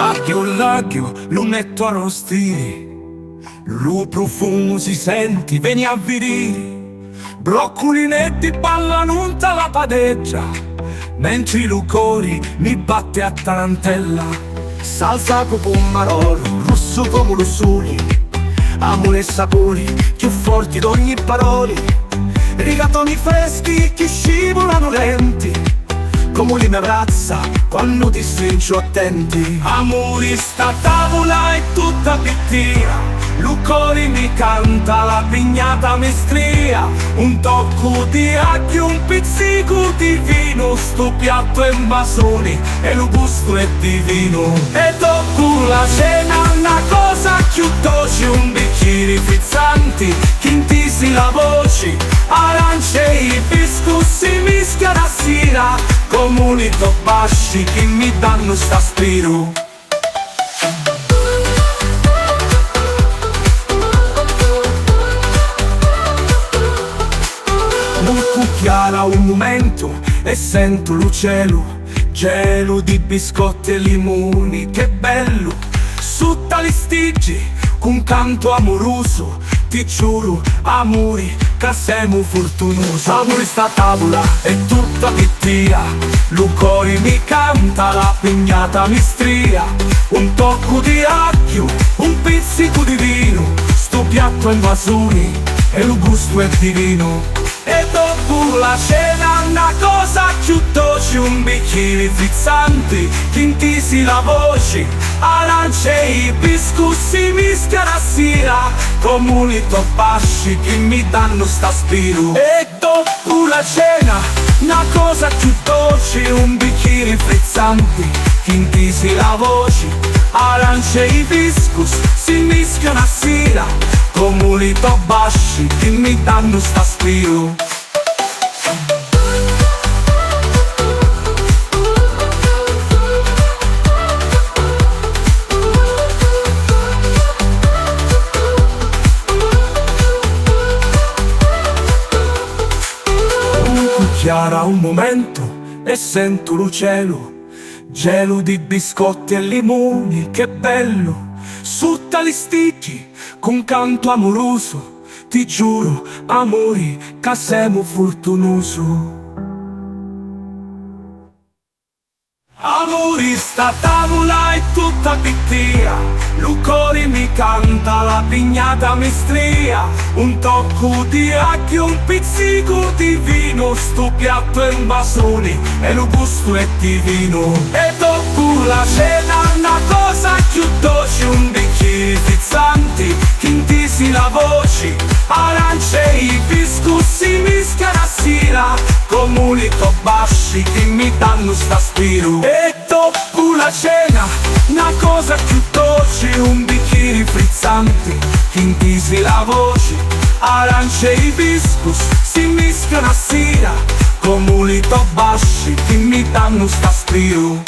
Laghio, lumetto arrostire, lu profumo si senti, veni a vedere. Broccoli netti ballano unta la padeggia, mentre i lucori mi batte a tarantella. Salsa con pomarolo, rosso come lo sole, amore e sapori più forti d'ogni parola. Rigatoni freschi che scivolano lenti, come mi abbraccia quando ti stringo attenti. Amore, sta tavola è tutta pittia, Lucori mi canta, la pignata mi stria. Un tocco di aglio, un pizzico di vino, sto piatto è un basone e lo gusto è divino. E dopo la cena una cosa più dolce, un bicchiere frizzanti, chintisi la voce, arance e ibiscus si mischia la sera, comunito basci che mi danno sta spiro. Chiara un momento e sento l'uccello, gelo di biscotti e limoni, che bello! Su tali stigi, con canto amoroso, ti giuro, amore, che siamo fortunosi. Amore, sta tavola è tutta pittia, Lucori mi canta, la pignata mi stria. Un tocco di aglio, un pizzico di vino, sto piatto è in vasoni e lo gusto è divino. E dopo la cena una cosa più dolce, un bicchiere frizzante, chintisi la voce, arance e ibiscus si mischia la sera, comunito basci che mi danno sta spiro. E dopo la cena una cosa più dolce, un bicchiere frizzante, chintisi la voce, arance e ibiscus si mischiano a sera, comunito basci che mi danno sta spiro. Chiara un momento e sento l'uccello, gelo di biscotti e limoni, che bello! Su tali stigi, con canto amoroso, ti giuro, amore, che siamo fortunoso. Amore, sta tavola è tutta pittia, Lucori mi canta, la pignata mi stria. Un tocco di aglio, un pizzico di vino, sto piatto è un basone e lo gusto è divino. E dopo la cena una cosa più dolce, un bicchiere frizzante, chintisi la voce, arance e ibiscus si mischia la sera, comunito basci che mi danno sta spiro. E dopo la cena una cosa più dolce, un bicchiere frizzante, chintisi la voce, arance e ibiscus si mischiano a sera, comunito basci che mi danno sta spiro.